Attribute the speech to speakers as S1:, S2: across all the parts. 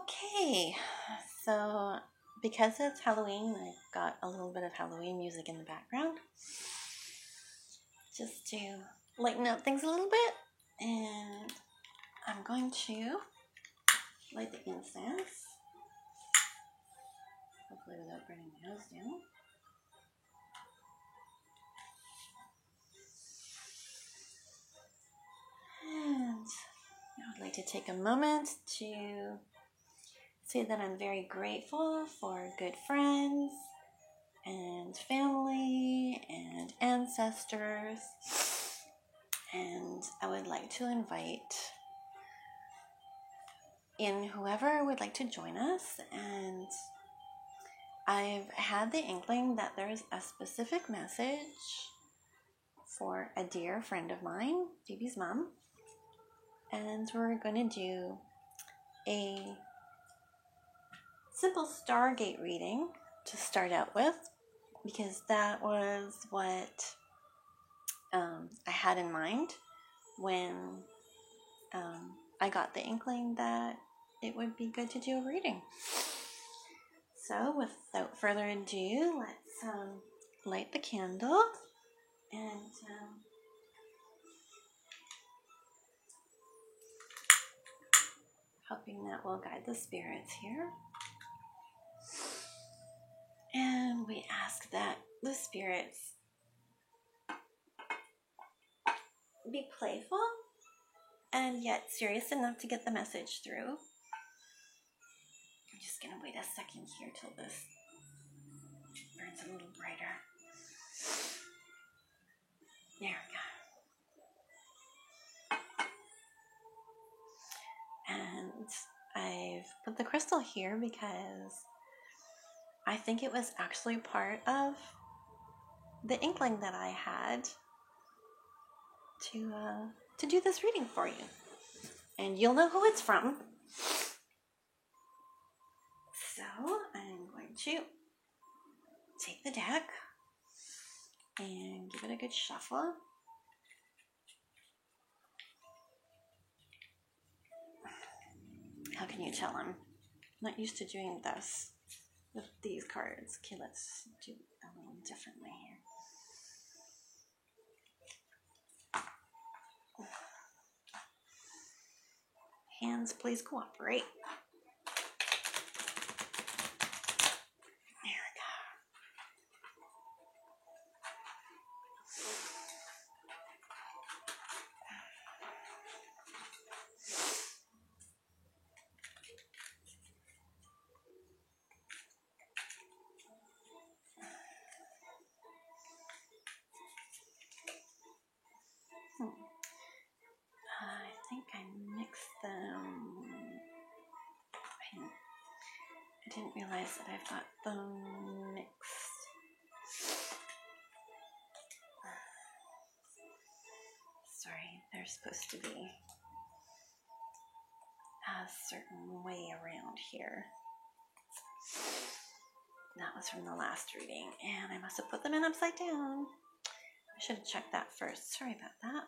S1: Okay, so because it's Halloween, I've got a little bit of Halloween music in the background just to lighten up things a little bit. And I'm going to light the incense, hopefully without burning my nose down. And I would like to take a moment to say that I'm very grateful for good friends and family and ancestors. And I would like to invite in whoever would like to join us. And I've had the inkling that there's a specific message for a dear friend of mine, Phoebe's mom. And we're going to do a simple Stargate reading to start out with, because that was what I had in mind when I got the inkling that it would be good to do a reading. So without further ado, let's light the candle and hoping that will guide the spirits here. And we ask that the spirits be playful and yet serious enough to get the message through. I'm just going to wait a second here till this burns a little brighter. There we go. And I've put the crystal here because I think it was actually part of the inkling that I had to do this reading for you. And you'll know who it's from. So I'm going to take the deck and give it a good shuffle. How can you tell I'm not used to doing this with these cards? Okay, let's do a little differently here. Hands, please cooperate. There we go. I think I mixed them. I didn't realize that I've got them mixed. Sorry, they're supposed to be a certain way around here. That was from the last reading, and I must have put them in upside down. I should have checked that first. Sorry about that.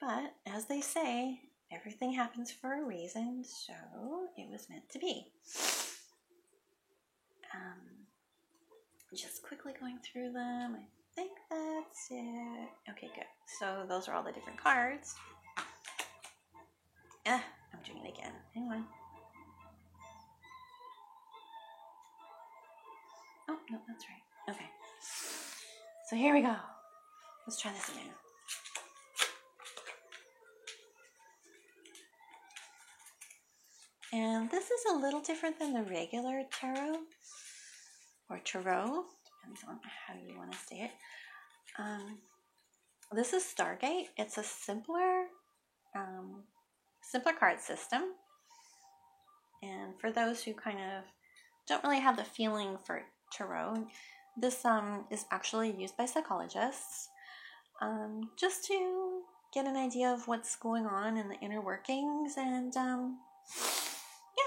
S1: But, as they say, everything happens for a reason, so it was meant to be. Just quickly going through them. I think that's it. Okay, good. So those are all the different cards. I'm doing it again. Hang on. Oh, no, that's right. Okay. So here we go. Let's try this again. And this is a little different than the regular tarot, or tarot, depends on how you want to say it. This is Stargate. It's a simpler card system. And for those who kind of don't really have the feeling for tarot, this is actually used by psychologists just to get an idea of what's going on in the inner workings. And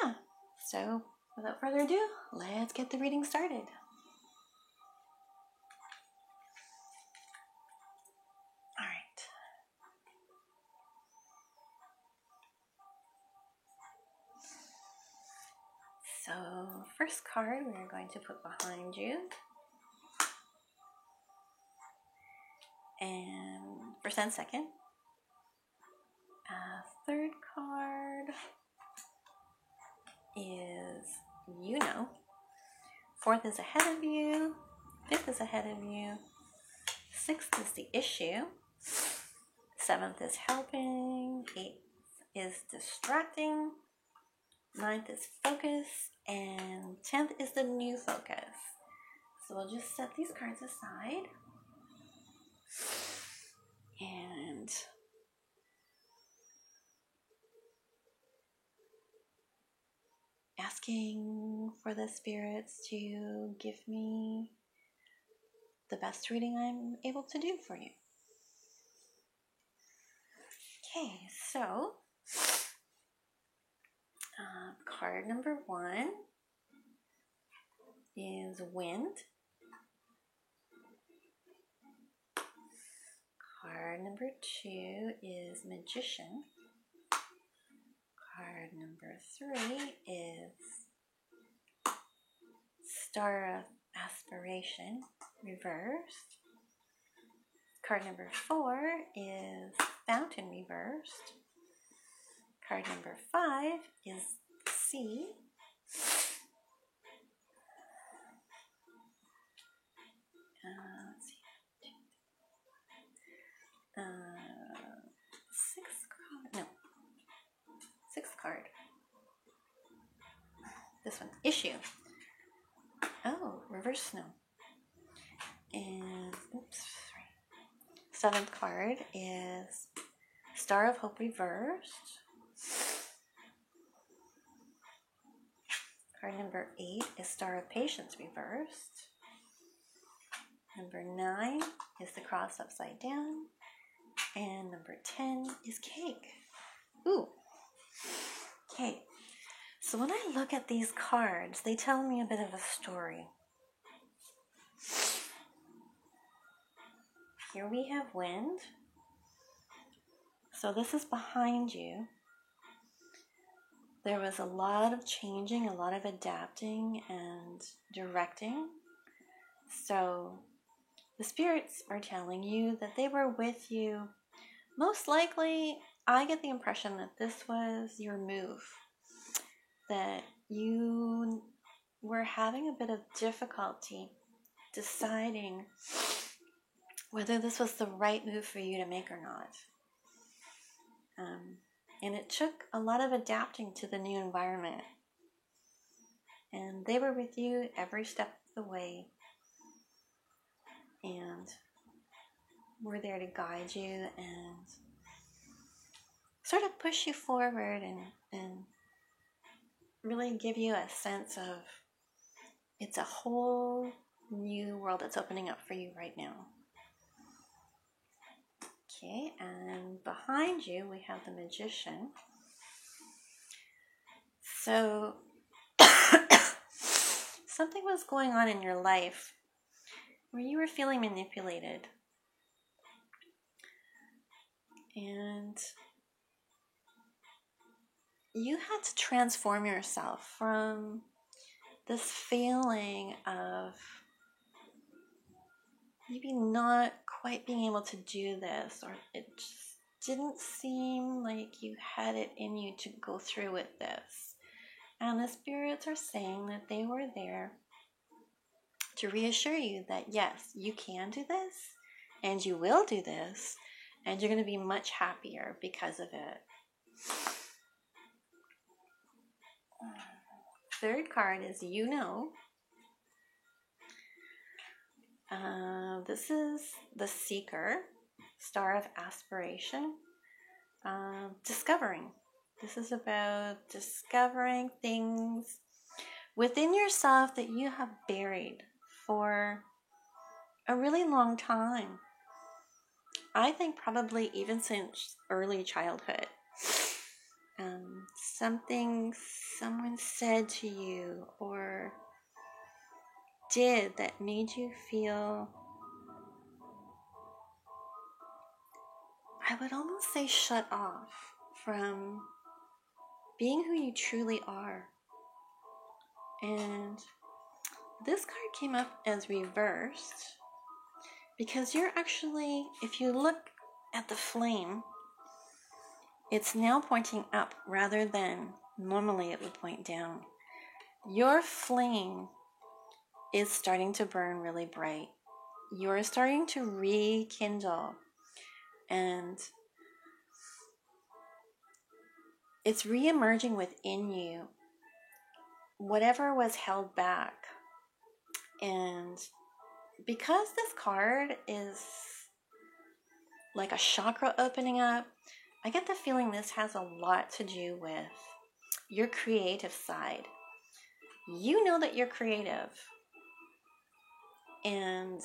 S1: yeah, so without further ado, let's get the reading started. All right. first card we are going to put behind you. And first and second. Third card is you know. Fourth is ahead of you. Fifth is ahead of you. Sixth is the issue. Seventh is helping. Eighth is distracting. Ninth is focus. And 10th is the new focus. So we'll just set these cards aside. And asking for the spirits to give me the best reading I'm able to do for you. Okay, so card number 1 is Wind. Card number 2 is Magician. Card number 3 is Star of Aspiration, reversed. Card number 4 is Fountain, reversed. Card number 5 is Sea. Let's see. Sixth card. This one, Issue. Oh, reverse snow. And seventh card is Star of Hope, reversed. Card number 8 is Star of Patience, reversed. Number 9 is the Cross upside down. And number 10 is Cake. Ooh. Okay. So when I look at these cards, they tell me a bit of a story. Here we have Wind. So this is behind you. There was a lot of changing, a lot of adapting and directing. So the spirits are telling you that they were with you. Most likely, I get the impression that this was your move. That you were having a bit of difficulty deciding whether this was the right move for you to make or not. And it took a lot of adapting to the new environment. And they were with you every step of the way. And were there to guide you and sort of push you forward and really give you a sense of it's a whole new world that's opening up for you right now. Okay, and behind you we have the Magician. So something was going on in your life where you were feeling manipulated. And you had to transform yourself from this feeling of maybe not quite being able to do this, or it just didn't seem like you had it in you to go through with this. And the spirits are saying that they were there to reassure you that yes, you can do this, and you will do this, and you're going to be much happier because of it. Third card is You Know. This is the Seeker, Star of Aspiration, discovering. This is about discovering things within yourself that you have buried for a really long time. I think probably even since early childhood. Something someone said to you or did that made you feel, I would almost say, shut off from being who you truly are. And this card came up as reversed because you're actually, if you look at the flame, it's now pointing up rather than normally it would point down. Your flame is starting to burn really bright. You're starting to rekindle, and it's re-emerging within you whatever was held back. And because this card is like a chakra opening up, I get the feeling this has a lot to do with your creative side. You know that you're creative, and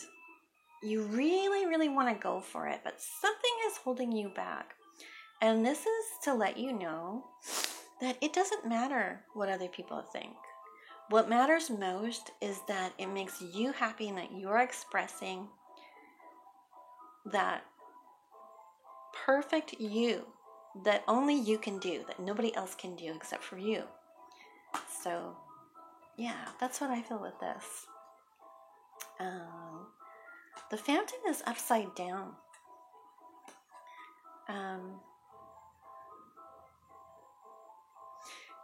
S1: you really, really want to go for it, but something is holding you back. And this is to let you know that it doesn't matter what other people think. What matters most is that it makes you happy and that you're expressing that perfect you that only you can do, that nobody else can do except for you. So, yeah, that's what I feel with this. The fountain is upside down.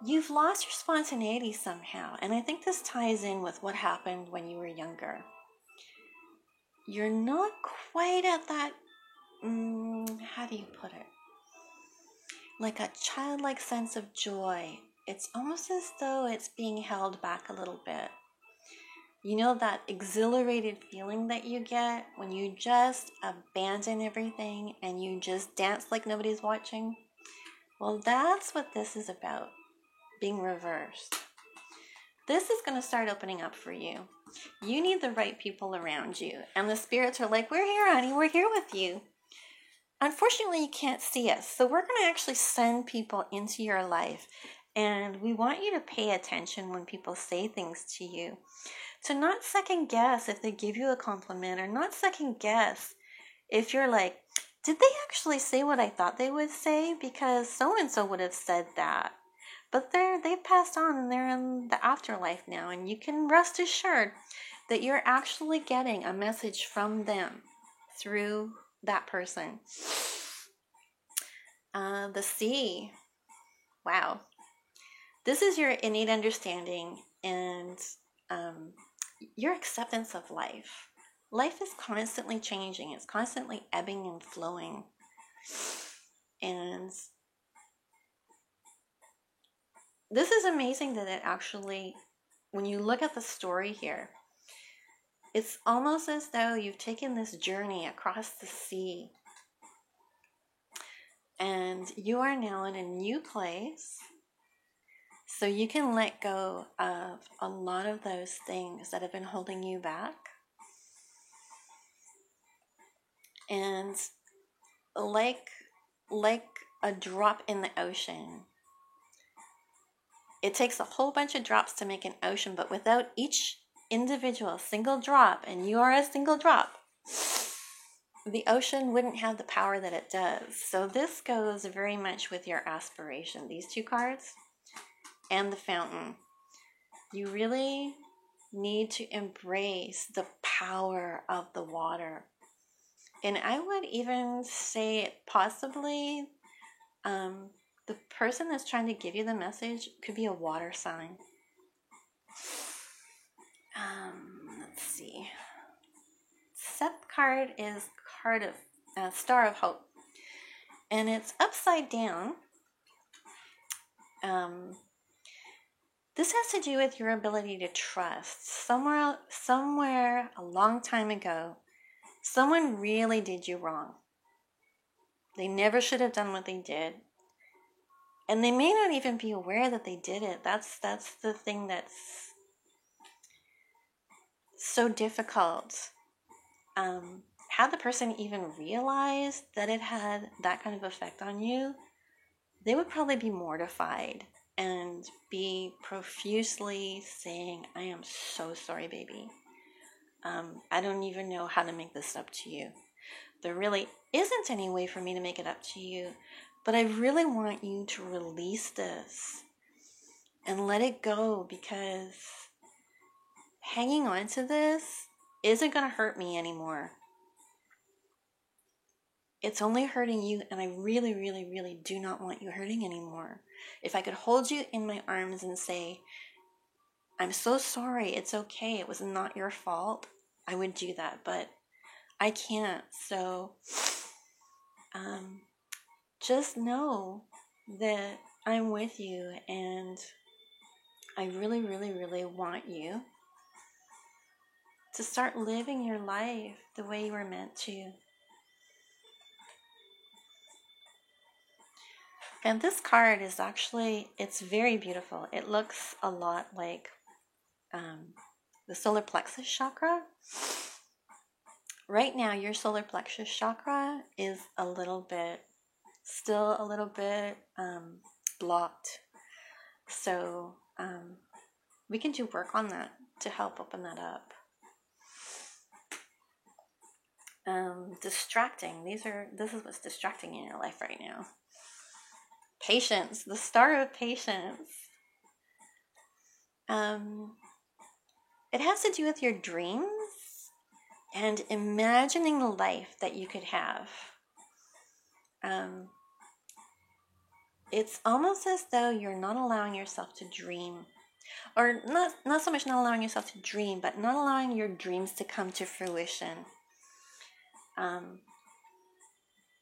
S1: You've lost your spontaneity somehow, and I think this ties in with what happened when you were younger. You're not quite at that, how do you put it? Like a childlike sense of joy. It's almost as though it's being held back a little bit. You know that exhilarated feeling that you get when you just abandon everything and you just dance like nobody's watching? Well, that's what this is about, being reversed. This is going to start opening up for you. You need the right people around you. And the spirits are like, we're here, honey. We're here with you. Unfortunately, you can't see us. So we're going to actually send people into your life. And we want you to pay attention when people say things to you. To not second guess if they give you a compliment, or not second guess if you're like, did they actually say what I thought they would say? Because so-and-so would have said that. But they've passed on and they're in the afterlife now. And you can rest assured that you're actually getting a message from them through that person. The sea. Wow. This is your innate understanding and your acceptance of life. Life is constantly changing. It's constantly ebbing and flowing. And this is amazing that it actually, when you look at the story here, it's almost as though you've taken this journey across the sea and you are now in a new place, so you can let go of a lot of those things that have been holding you back. And like a drop in the ocean, it takes a whole bunch of drops to make an ocean, but without each individual single drop, and you are a single drop, the ocean wouldn't have the power that it does. So this goes very much with your aspiration. These two cards and the fountain. You really need to embrace the power of the water. And I would even say possibly the person that's trying to give you the message could be a water sign. Let's see. Seventh card is card of Star of Hope, and it's upside down. This has to do with your ability to trust. Somewhere a long time ago, someone really did you wrong. They never should have done what they did. And they may not even be aware that they did it. That's the thing that's so difficult. Had the person even realized that it had that kind of effect on you, they would probably be mortified and be profusely saying, I am so sorry, baby. I don't even know how to make this up to you. There really isn't any way for me to make it up to you, but I really want you to release this and let it go, because hanging on to this isn't going to hurt me anymore. It's only hurting you, and I really, really, really do not want you hurting anymore. If I could hold you in my arms and say, I'm so sorry, it's okay, it was not your fault, I would do that, but I can't. So just know that I'm with you, and I really, really, really want you to start living your life the way you were meant to. And this card is actually, it's very beautiful. It looks a lot like the solar plexus chakra. Right now, your solar plexus chakra is still a little bit blocked. So we can do work on that to help open that up. Distracting. This is what's distracting in your life right now. Patience, the star of patience. It has to do with your dreams and imagining the life that you could have. It's almost as though you're not allowing yourself to dream. Or not so much not allowing yourself to dream, but not allowing your dreams to come to fruition.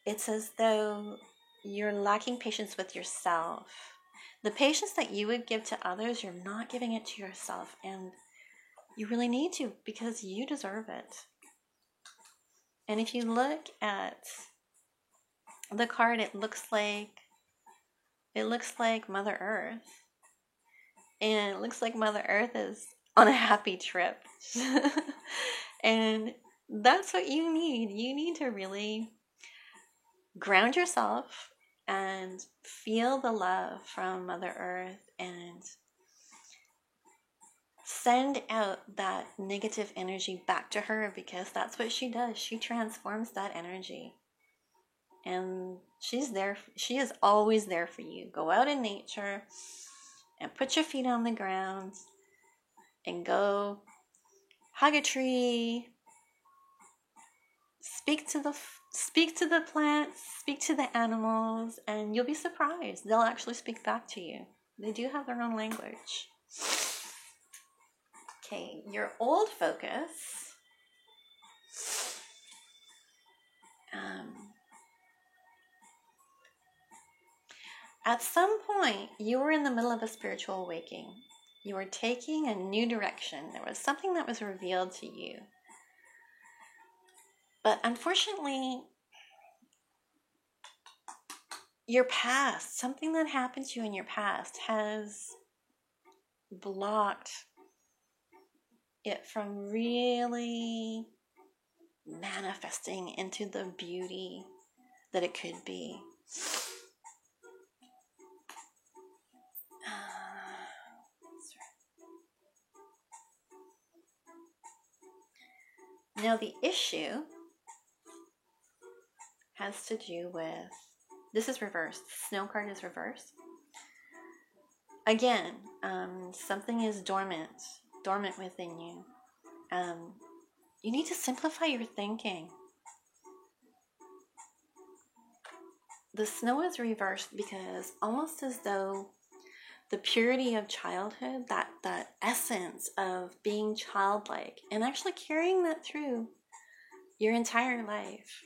S1: It's as though you're lacking patience with yourself. The patience that you would give to others, you're not giving it to yourself. And you really need to, because you deserve it. And if you look at the card, it looks like Mother Earth. And it looks like Mother Earth is on a happy trip. And that's what you need. You need to really ground yourself and feel the love from Mother Earth and send out that negative energy back to her, because that's what she does. She transforms that energy. And she's there. She is always there for you. Go out in nature and put your feet on the ground and go hug a tree. Speak to the plants, speak to the animals, and you'll be surprised. They'll actually speak back to you. They do have their own language. Okay, your old focus. At some point, you were in the middle of a spiritual awakening. You were taking a new direction. There was something that was revealed to you. But unfortunately, your past, something that happened to you in your past, has blocked it from really manifesting into the beauty that it could be. Now the issue has to do with, this is reversed. The snow card is reversed. Again, something is dormant within you. You need to simplify your thinking. The snow is reversed because almost as though the purity of childhood, that essence of being childlike, and actually carrying that through your entire life,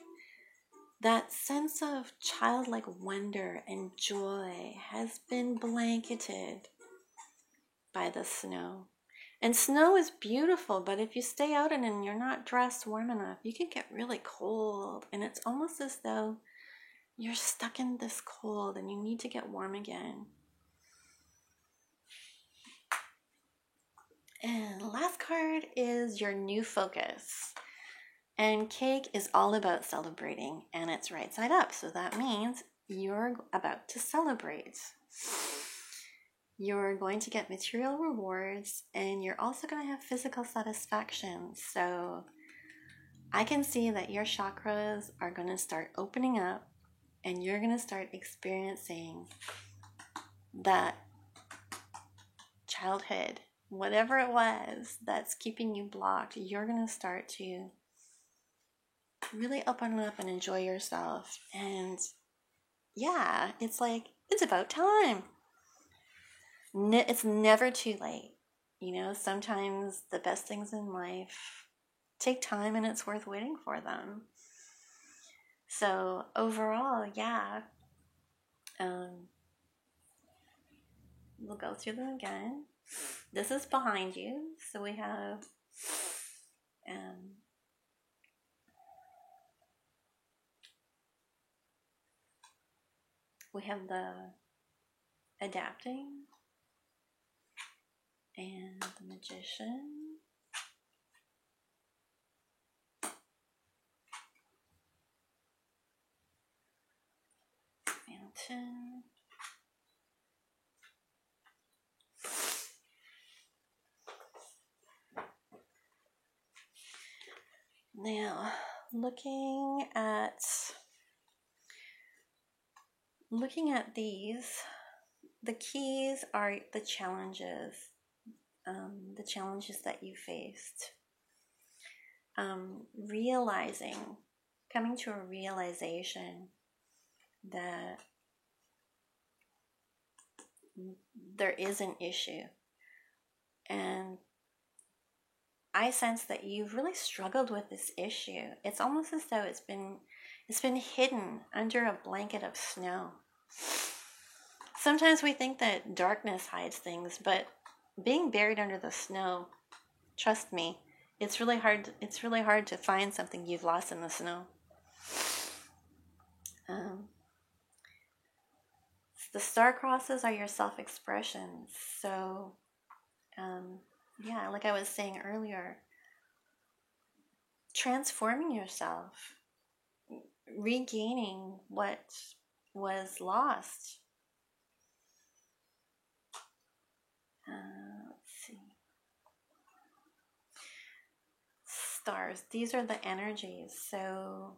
S1: that sense of childlike wonder and joy has been blanketed by the snow. And snow is beautiful, but if you stay out in it and you're not dressed warm enough, you can get really cold. And it's almost as though you're stuck in this cold and you need to get warm again. And the last card is your new focus. And cake is all about celebrating, and it's right side up. So that means you're about to celebrate. You're going to get material rewards, and you're also going to have physical satisfaction. So I can see that your chakras are going to start opening up, and you're going to start experiencing that childhood, whatever it was that's keeping you blocked, you're going to start to really open up and enjoy yourself. And yeah, it's like, it's about time. It's never too late. Sometimes the best things in life take time, and it's worth waiting for them. So overall, yeah, we'll go through them again. This is behind you. So we have the adapting and the magician. Mountain. Now, looking at these, the keys are the challenges that you faced. Coming to a realization that there is an issue. And I sense that you've really struggled with this issue. It's almost as though it's been hidden under a blanket of snow. Sometimes we think that darkness hides things, but being buried under the snow, trust me, it's really hard to find something you've lost in the snow. The star crosses are your self-expression. So, yeah, like I was saying earlier, transforming yourself, regaining what was lost. Let's see. Stars, these are the energies. So,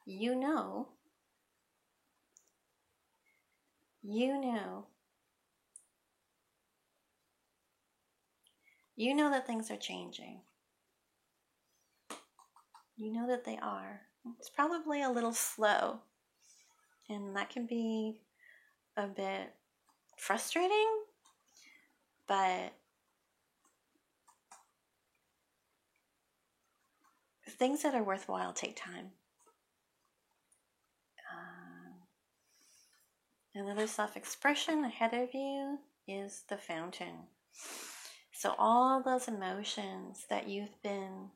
S1: you know that things are changing. You know that they are. It's probably a little slow, and that can be a bit frustrating, but things that are worthwhile take time. Another self-expression ahead of you is the fountain. So all those emotions that you've been,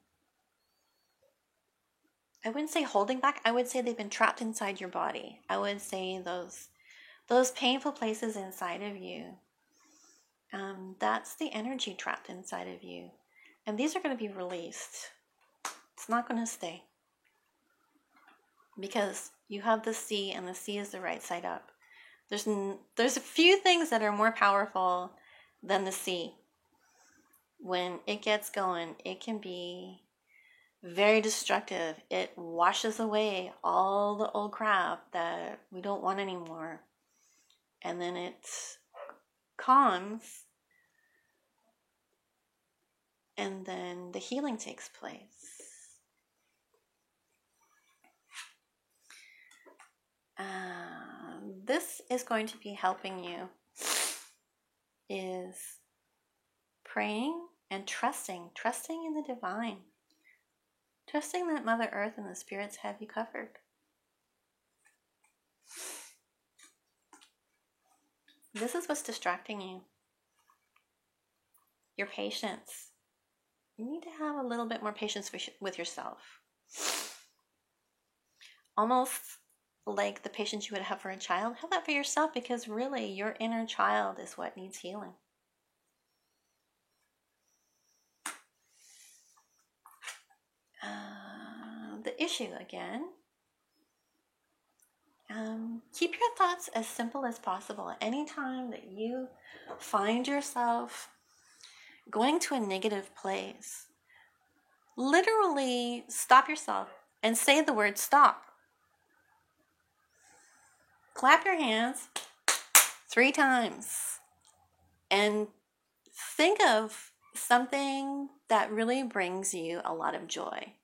S1: I wouldn't say holding back, I would say they've been trapped inside your body. I would say those painful places inside of you, that's the energy trapped inside of you. And these are going to be released. It's not going to stay. Because you have the sea, and the sea is the right side up. There's a few things that are more powerful than the sea. When it gets going, it can be very destructive. It washes away all the old crap that we don't want anymore. And then it calms, and then the healing takes place. This is going to be helping you, is praying and trusting in the divine, trusting that Mother Earth and the spirits have you covered. This is what's distracting you. Your patience. You need to have a little bit more patience with yourself. Almost like the patience you would have for a child. Have that for yourself, because really your inner child is what needs healing. The issue again. Keep your thoughts as simple as possible. Anytime that you find yourself going to a negative place, literally stop yourself and say the word stop. Clap your hands 3 times. and think of something that really brings you a lot of joy.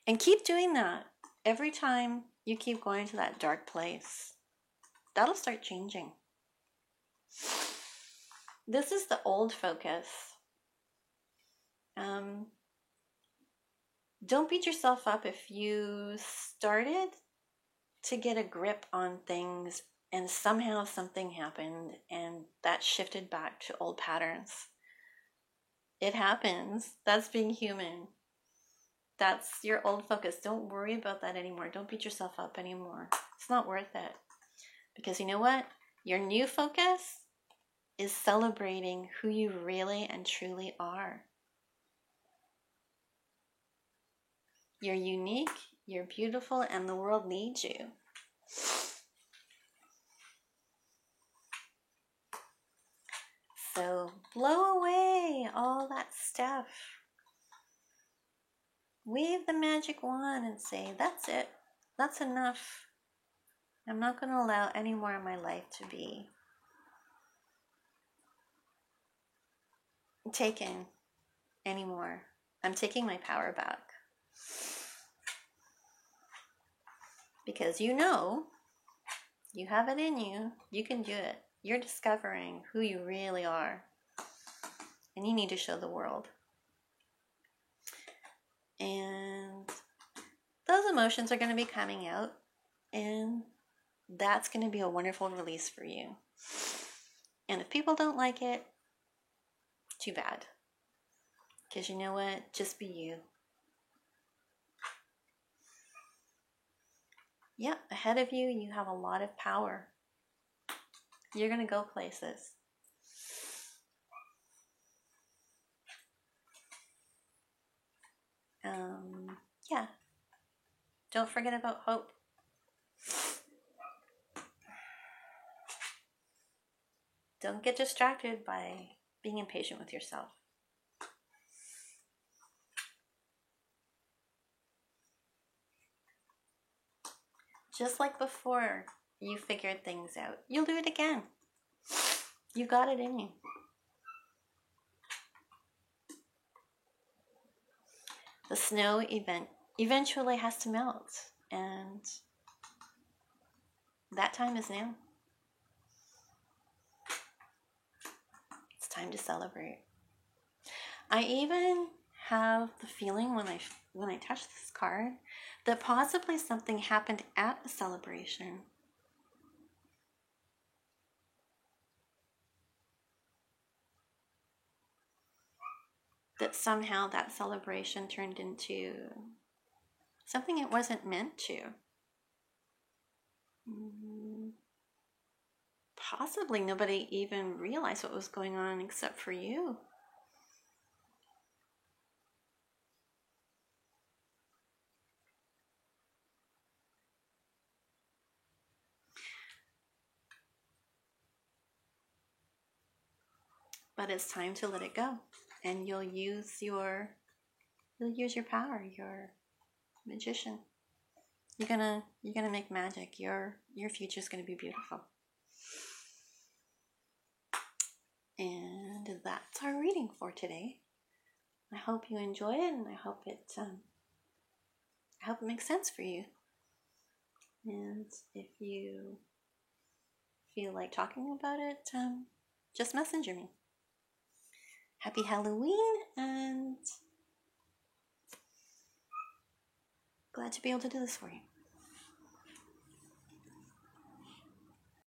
S1: And keep doing that every time you keep going to that dark place. That'll start changing. This is the old focus. Don't beat yourself up if you started to get a grip on things and somehow something happened and that shifted back to old patterns. It happens. That's being human. That's your old focus. Don't worry about that anymore. Don't beat yourself up anymore. It's not worth it. Because you know what? Your new focus is celebrating who you really and truly are. You're unique, you're beautiful, and the world needs you. So blow away all that stuff. Wave the magic wand and say, that's it. That's enough. I'm not going to allow any more of my life to be taken anymore. I'm taking my power back. Because you know, you have it in you. You can do it. You're discovering who you really are. And you need to show the world. And those emotions are going to be coming out. And that's going to be a wonderful release for you. And if people don't like it, too bad. Because you know what? Just be you. Yep, ahead of you, you have a lot of power. You're going to go places. Yeah. Don't forget about hope. Don't get distracted by being impatient with yourself. Just like before you figured things out, you'll do it again. You got it in you. The snow eventually has to melt, and that time is now. It's time to celebrate. I even have the feeling when I touch this card that possibly something happened at a celebration. That somehow that celebration turned into something it wasn't meant to. Possibly nobody even realized what was going on except for you. But it's time to let it go, and you'll use your power, your magician. You're gonna make magic. Your future's gonna be beautiful. And that's our reading for today. I hope you enjoy it, and I hope it makes sense for you. And if you feel like talking about it, just messenger me. Happy Halloween, and glad to be able to do this for you.